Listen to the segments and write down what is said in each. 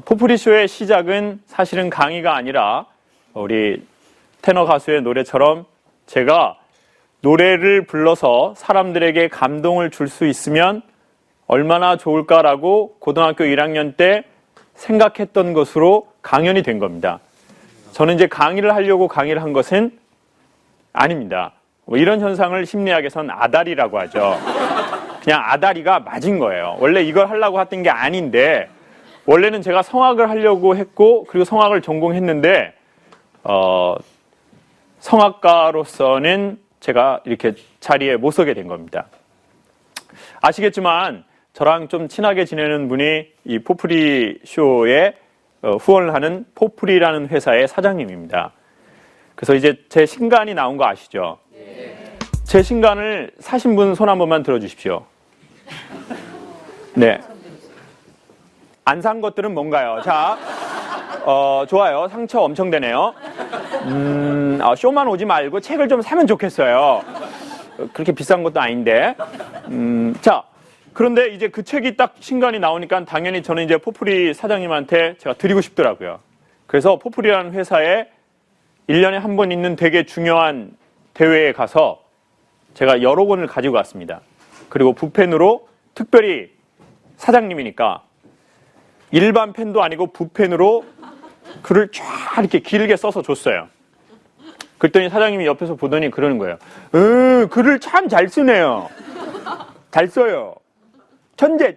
포프리쇼의 시작은 사실은 강의가 아니라 우리 테너 가수의 노래처럼 제가 노래를 불러서 사람들에게 감동을 줄 수 있으면 얼마나 좋을까라고 고등학교 1학년 때 생각했던 것으로 강연이 된 겁니다. 저는 이제 강의를 하려고 강의를 한 것은 아닙니다. 뭐 이런 현상을 심리학에서는 아다리라고 하죠. 그냥 아다리가 맞은 거예요. 원래 이걸 하려고 했던 게 아닌데 원래는 제가 성악을 하려고 했고 그리고 성악을 전공했는데 성악가로서는 제가 이렇게 자리에 못 서게 된 겁니다. 아시겠지만 저랑 좀 친하게 지내는 분이 이 포프리 쇼에 후원을 하는 포프리라는 회사의 사장님입니다. 그래서 이제 제 신간이 나온 거 아시죠? 네. 제 신간을 사신 분 손 한 번만 들어주십시오. 네. 안 산 것들은 뭔가요? 자, 좋아요. 상처 엄청 되네요. 쇼만 오지 말고 책을 좀 사면 좋겠어요. 그렇게 비싼 것도 아닌데. 자, 그런데 이제 그 책이 딱 신간이 나오니까 당연히 저는 이제 포프리 사장님한테 제가 드리고 싶더라고요. 그래서 포프리라는 회사에 1년에 한 번 있는 되게 중요한 대회에 가서 제가 여러 권을 가지고 갔습니다. 그리고 붓펜으로 특별히 사장님이니까 일반 펜도 아니고 붓펜으로 글을 쫙 이렇게 길게 써서 줬어요. 그랬더니 사장님이 옆에서 보더니 그러는 거예요. 글을 참 잘 쓰네요. 잘 써요. 천재.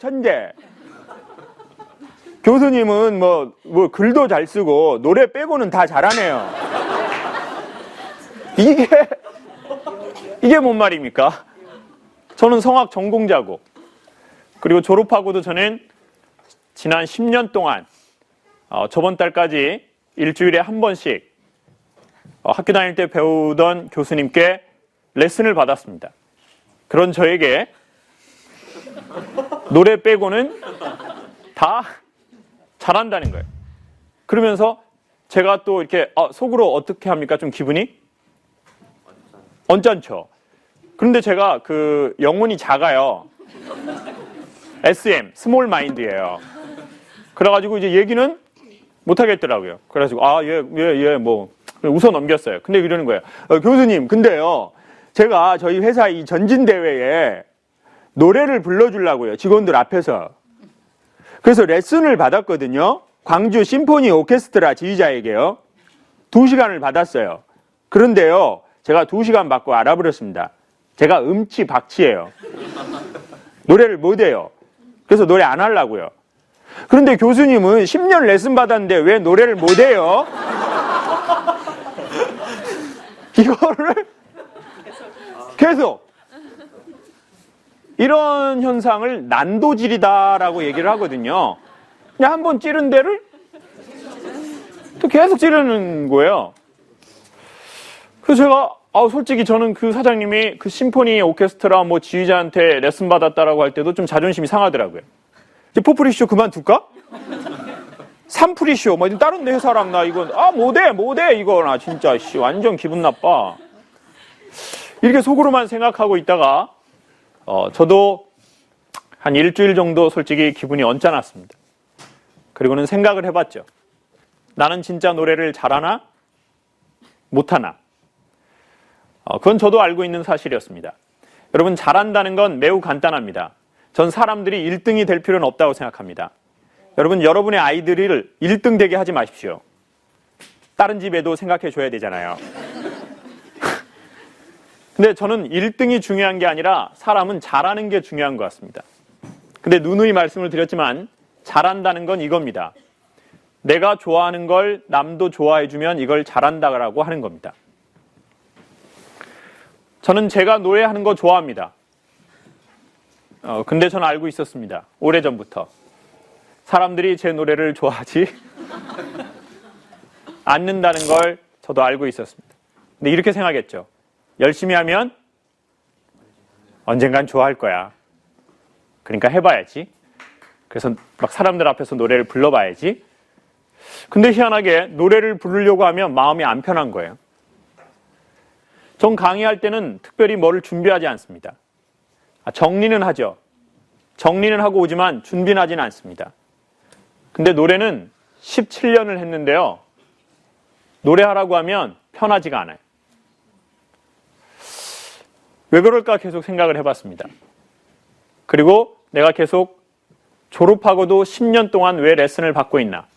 교수님은 뭐 글도 잘 쓰고 노래 빼고는 다 잘하네요. 이게 뭔 말입니까? 저는 성악 전공자고 그리고 졸업하고도 저는 지난 10년 동안 저번 달까지 일주일에 한 번씩 학교 다닐 때 배우던 교수님께 레슨을 받았습니다. 그런 저에게 노래 빼고는 다 잘한다는 거예요. 그러면서 제가 또 이렇게 속으로 어떻게 합니까? 좀 기분이 언짢죠. 그런데 제가 그 영혼이 작아요. SM, 스몰 마인드예요. 그래가지고 이제 얘기는 못 하겠더라고요. 그래가지고 뭐 웃어 넘겼어요. 근데 이러는 거예요. 교수님, 근데요, 제가 저희 회사 이 전진대회에 노래를 불러주려고요. 직원들 앞에서. 그래서 레슨을 받았거든요. 광주 심포니 오케스트라 지휘자에게요. 2시간을 받았어요. 그런데요, 제가 2시간 받고 알아버렸습니다. 제가 음치박치예요. 노래를 못해요. 그래서 노래 안 하려고요. 그런데 교수님은 10년 레슨 받았는데 왜 노래를 못해요? 이거를 계속 이런 현상을 난도질이다라고 얘기를 하거든요. 그냥 한번 찌른 데를 또 계속 찌르는 거예요. 그래서 제가 솔직히 저는 그 사장님이 그 심포니 오케스트라 뭐 지휘자한테 레슨 받았다라고 할 때도 좀 자존심이 상하더라고요. 이제 포프리쇼 그만둘까? 삼프리쇼 뭐 다른 내 회사랑 나 이건 못해 이거 나 진짜 완전 기분 나빠. 이렇게 속으로만 생각하고 있다가 저도 한 일주일 정도 솔직히 기분이 언짢았습니다. 그리고는 생각을 해봤죠. 나는 진짜 노래를 잘하나? 못하나? 그건 저도 알고 있는 사실이었습니다. 여러분, 잘한다는 건 매우 간단합니다. 전 사람들이 1등이 될 필요는 없다고 생각합니다. 여러분, 여러분의 아이들을 1등 되게 하지 마십시오. 다른 집에도 생각해 줘야 되잖아요. 근데 저는 1등이 중요한 게 아니라 사람은 잘하는 게 중요한 것 같습니다. 근데 누누이 말씀을 드렸지만 잘한다는 건 이겁니다. 내가 좋아하는 걸 남도 좋아해 주면 이걸 잘한다라고 하는 겁니다. 저는 제가 노래하는 거 좋아합니다. 근데 저는 알고 있었습니다. 오래전부터. 사람들이 제 노래를 좋아하지 않는다는 걸 저도 알고 있었습니다. 근데 이렇게 생각했죠. 열심히 하면 언젠간 좋아할 거야. 그러니까 해봐야지. 그래서 막 사람들 앞에서 노래를 불러봐야지. 근데 희한하게 노래를 부르려고 하면 마음이 안 편한 거예요. 전 강의할 때는 특별히 뭐를 준비하지 않습니다. 정리는 하죠. 정리는 하고 오지만 준비는 하지는 않습니다. 근데 노래는 17년을 했는데요. 노래하라고 하면 편하지가 않아요. 왜 그럴까 계속 생각을 해봤습니다. 그리고 내가 계속 졸업하고도 10년 동안 왜 레슨을 받고 있나?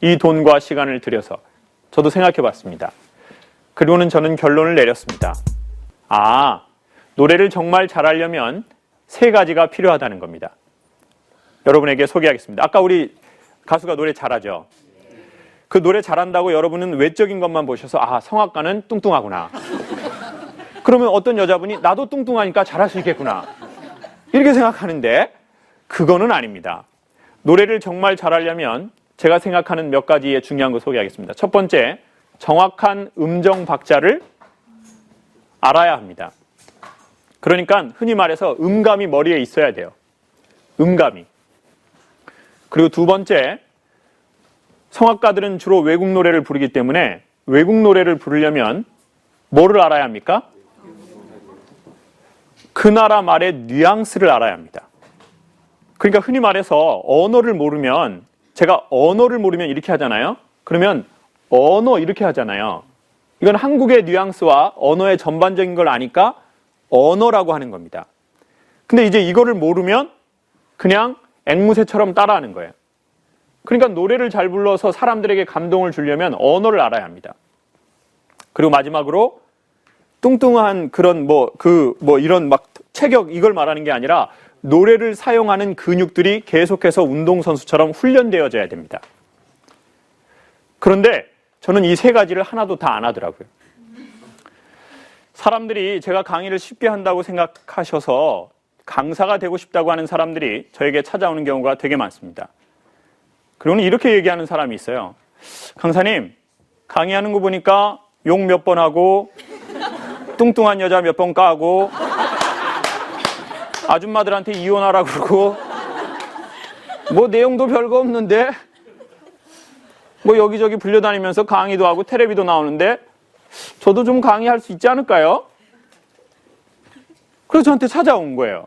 이 돈과 시간을 들여서 저도 생각해봤습니다. 그리고는 저는 결론을 내렸습니다. 노래를 정말 잘하려면 3가지가 필요하다는 겁니다. 여러분에게 소개하겠습니다. 아까 우리 가수가 노래 잘하죠? 그 노래 잘한다고 여러분은 외적인 것만 보셔서 성악가는 뚱뚱하구나. 그러면 어떤 여자분이 나도 뚱뚱하니까 잘할 수 있겠구나. 이렇게 생각하는데 그거는 아닙니다. 노래를 정말 잘하려면 제가 생각하는 몇 가지의 중요한 거 소개하겠습니다. 첫 번째, 정확한 음정 박자를 알아야 합니다. 그러니까 흔히 말해서 음감이 머리에 있어야 돼요. 음감이. 그리고 두 번째, 성악가들은 주로 외국 노래를 부르기 때문에 외국 노래를 부르려면 뭐를 알아야 합니까? 그 나라 말의 뉘앙스를 알아야 합니다. 그러니까 흔히 말해서 언어를 모르면, 제가 언어를 모르면 이렇게 하잖아요. 그러면 언어 이렇게 하잖아요. 이건 한국의 뉘앙스와 언어의 전반적인 걸 아니까 언어라고 하는 겁니다. 근데 이제 이거를 모르면 그냥 앵무새처럼 따라하는 거예요. 그러니까 노래를 잘 불러서 사람들에게 감동을 주려면 언어를 알아야 합니다. 그리고 마지막으로 뚱뚱한 그런 이런 막 체격 이걸 말하는 게 아니라 노래를 사용하는 근육들이 계속해서 운동선수처럼 훈련되어져야 됩니다. 그런데 저는 이 3가지를 하나도 다 안 하더라고요. 사람들이 제가 강의를 쉽게 한다고 생각하셔서 강사가 되고 싶다고 하는 사람들이 저에게 찾아오는 경우가 되게 많습니다. 그리고는 이렇게 얘기하는 사람이 있어요. 강사님, 강의하는 거 보니까 욕 몇 번 하고 뚱뚱한 여자 몇 번 까고 아줌마들한테 이혼하라고 그러고 뭐 내용도 별거 없는데 뭐 여기저기 불려다니면서 강의도 하고 텔레비도 나오는데 저도 좀 강의할 수 있지 않을까요? 그래서 저한테 찾아온 거예요.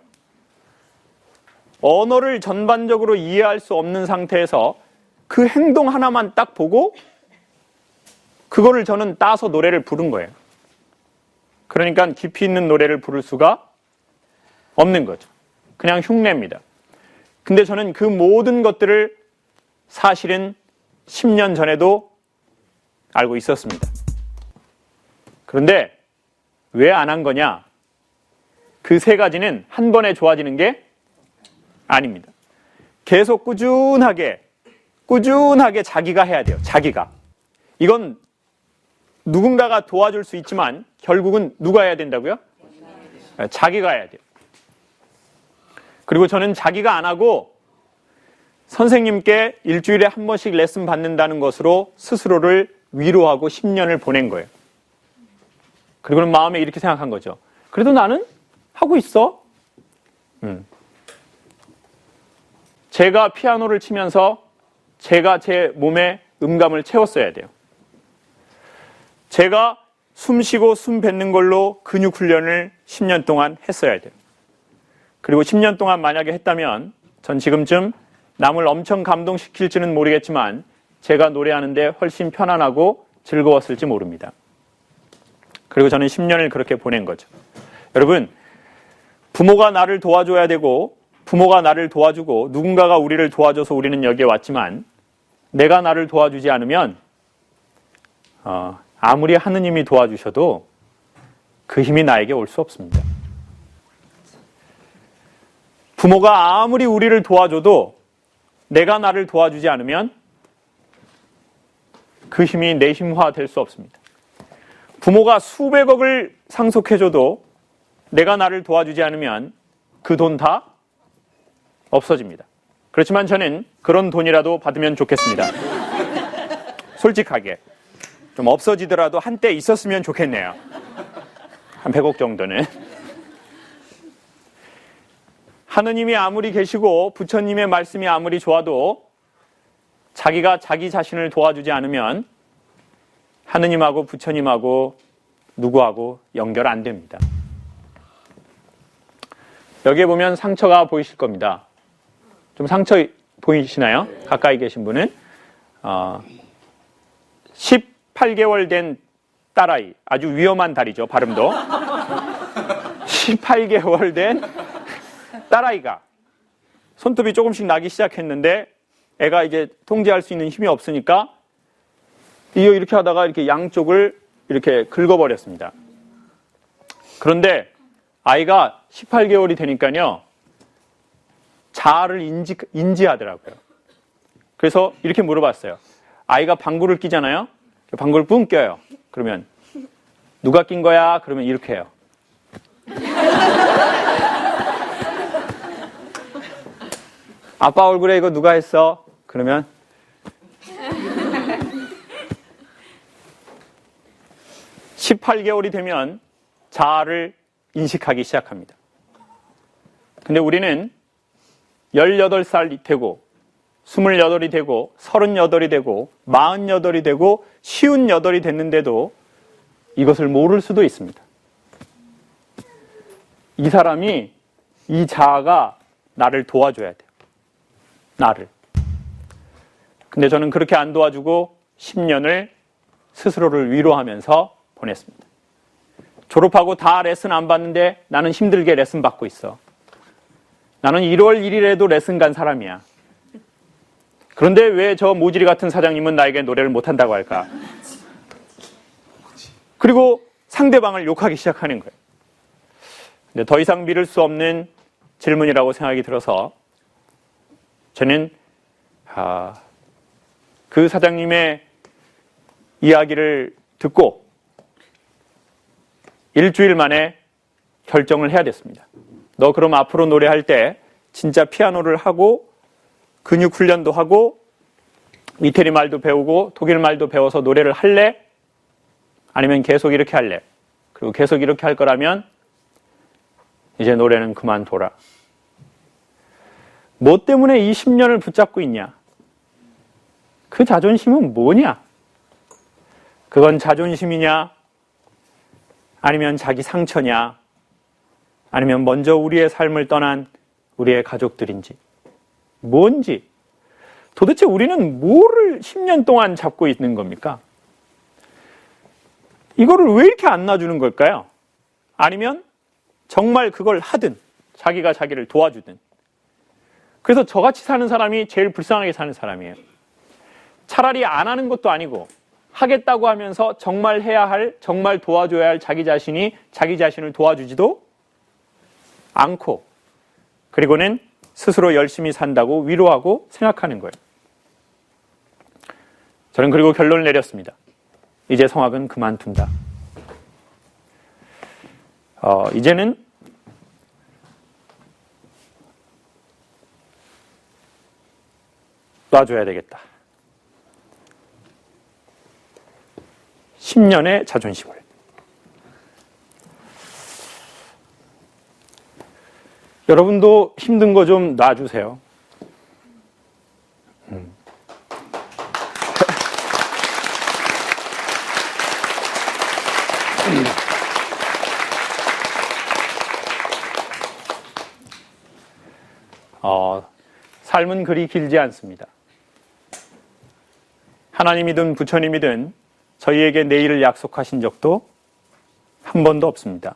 언어를 전반적으로 이해할 수 없는 상태에서 그 행동 하나만 딱 보고 그거를 저는 따서 노래를 부른 거예요. 그러니까 깊이 있는 노래를 부를 수가 없는 거죠. 그냥 흉내입니다. 근데 저는 그 모든 것들을 사실은 10년 전에도 알고 있었습니다. 그런데 왜 안 한 거냐? 그 3가지는 한 번에 좋아지는 게 아닙니다. 계속 꾸준하게 자기가 해야 돼요. 자기가. 이건 누군가가 도와줄 수 있지만 결국은 누가 해야 된다고요? 자기가 해야 돼요. 그리고 저는 자기가 안 하고 선생님께 일주일에 한 번씩 레슨 받는다는 것으로 스스로를 위로하고 10년을 보낸 거예요. 그리고는 마음에 이렇게 생각한 거죠. 그래도 나는 하고 있어. 제가 피아노를 치면서 제가 제 몸에 음감을 채웠어야 돼요. 제가 숨 쉬고 숨 뱉는 걸로 근육 훈련을 10년 동안 했어야 돼요. 그리고 10년 동안 만약에 했다면 전 지금쯤 남을 엄청 감동시킬지는 모르겠지만 제가 노래하는데 훨씬 편안하고 즐거웠을지 모릅니다. 그리고 저는 10년을 그렇게 보낸 거죠. 여러분, 부모가 나를 도와줘야 되고 부모가 나를 도와주고 누군가가 우리를 도와줘서 우리는 여기에 왔지만 내가 나를 도와주지 않으면 아무리 하느님이 도와주셔도 그 힘이 나에게 올 수 없습니다. 부모가 아무리 우리를 도와줘도 내가 나를 도와주지 않으면 그 힘이 내 힘화 될 수 없습니다. 부모가 수백억을 상속해줘도 내가 나를 도와주지 않으면 그 돈 다 없어집니다. 그렇지만 저는 그런 돈이라도 받으면 좋겠습니다. 솔직하게. 좀 없어지더라도 한때 있었으면 좋겠네요. 한 100억 정도는. 하느님이 아무리 계시고 부처님의 말씀이 아무리 좋아도 자기가 자기 자신을 도와주지 않으면 하느님하고 부처님하고 누구하고 연결 안 됩니다. 여기에 보면 상처가 보이실 겁니다. 좀 상처 보이시나요? 가까이 계신 분은 18개월 된 딸아이, 아주 위험한 달이죠, 발음도. 18개월 된 딸아이가 손톱이 조금씩 나기 시작했는데 애가 이제 통제할 수 있는 힘이 없으니까 이렇게 하다가 이렇게 양쪽을 이렇게 긁어버렸습니다. 그런데 아이가 18개월이 되니까요, 자아를 인지하더라고요. 그래서 이렇게 물어봤어요. 아이가 방구를 끼잖아요. 방구를 뿡 껴요. 그러면 누가 낀 거야? 그러면 이렇게 해요. 아빠 얼굴에 이거 누가 했어? 그러면 18개월이 되면 자아를 인식하기 시작합니다. 근데 우리는 18살이 되고 28이 되고 38이 되고 48이 되고 58이 됐는데도 이것을 모를 수도 있습니다. 이 사람이, 이 자아가 나를 도와줘야 돼요. 나를. 근데 저는 그렇게 안 도와주고 10년을 스스로를 위로하면서 보냈습니다. 졸업하고 다 레슨 안 받는데 나는 힘들게 레슨 받고 있어. 나는 1월 1일에도 레슨 간 사람이야. 그런데 왜 저 모지리 같은 사장님은 나에게 노래를 못한다고 할까? 그리고 상대방을 욕하기 시작하는 거예요. 근데 더 이상 미룰 수 없는 질문이라고 생각이 들어서 저는 그 사장님의 이야기를 듣고 일주일 만에 결정을 해야 됐습니다. 너 그럼 앞으로 노래할 때 진짜 피아노를 하고 근육 훈련도 하고 이태리 말도 배우고 독일 말도 배워서 노래를 할래? 아니면 계속 이렇게 할래? 그리고 계속 이렇게 할 거라면 이제 노래는 그만둬라. 뭐 때문에 이 10년을 붙잡고 있냐? 그 자존심은 뭐냐? 그건 자존심이냐? 아니면 자기 상처냐? 아니면 먼저 우리의 삶을 떠난 우리의 가족들인지, 뭔지, 도대체 우리는 뭐를 10년 동안 잡고 있는 겁니까? 이거를 왜 이렇게 안 놔주는 걸까요? 아니면 정말 그걸 하든 자기가 자기를 도와주든. 그래서 저같이 사는 사람이 제일 불쌍하게 사는 사람이에요. 차라리 안 하는 것도 아니고 하겠다고 하면서 정말 해야 할, 정말 도와줘야 할 자기 자신이 자기 자신을 도와주지도 않고, 그리고는 스스로 열심히 산다고 위로하고 생각하는 거예요. 저는 그리고 결론을 내렸습니다. 이제 성악은 그만둔다. 이제는 놔줘야 되겠다. 10년의 자존심을. 여러분도 힘든 거 좀 놔주세요. 삶은 그리 길지 않습니다. 하나님이든 부처님이든 저희에게 내일을 약속하신 적도 한 번도 없습니다.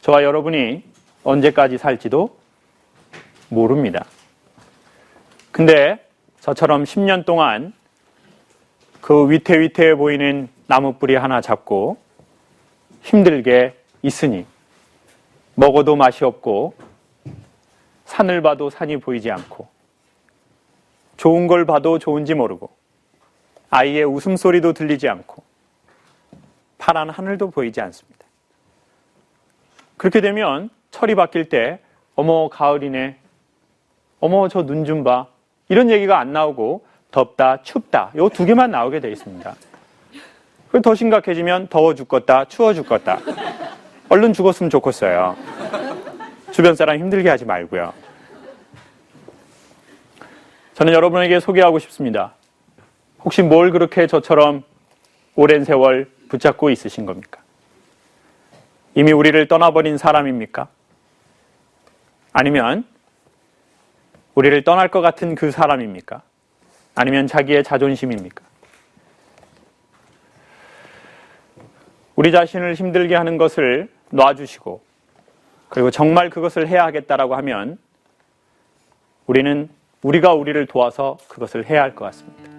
저와 여러분이 언제까지 살지도 모릅니다. 근데 저처럼 10년 동안 그 위태위태해 보이는 나무뿌리 하나 잡고 힘들게 있으니 먹어도 맛이 없고 산을 봐도 산이 보이지 않고 좋은 걸 봐도 좋은지 모르고 아이의 웃음소리도 들리지 않고 파란 하늘도 보이지 않습니다. 그렇게 되면 철이 바뀔 때 어머 가을이네, 어머 저 눈 좀 봐, 이런 얘기가 안 나오고 덥다 춥다 요 두 개만 나오게 돼 있습니다. 그리고 더 심각해지면 더워 죽겠다 추워 죽겠다. 얼른 죽었으면 좋겠어요. 주변 사람 힘들게 하지 말고요. 저는 여러분에게 소개하고 싶습니다. 혹시 뭘 그렇게 저처럼 오랜 세월 붙잡고 있으신 겁니까? 이미 우리를 떠나버린 사람입니까? 아니면 우리를 떠날 것 같은 그 사람입니까? 아니면 자기의 자존심입니까? 우리 자신을 힘들게 하는 것을 놔주시고 그리고 정말 그것을 해야 하겠다라고 하면 우리는 우리가 우리를 도와서 그것을 해야 할 것 같습니다.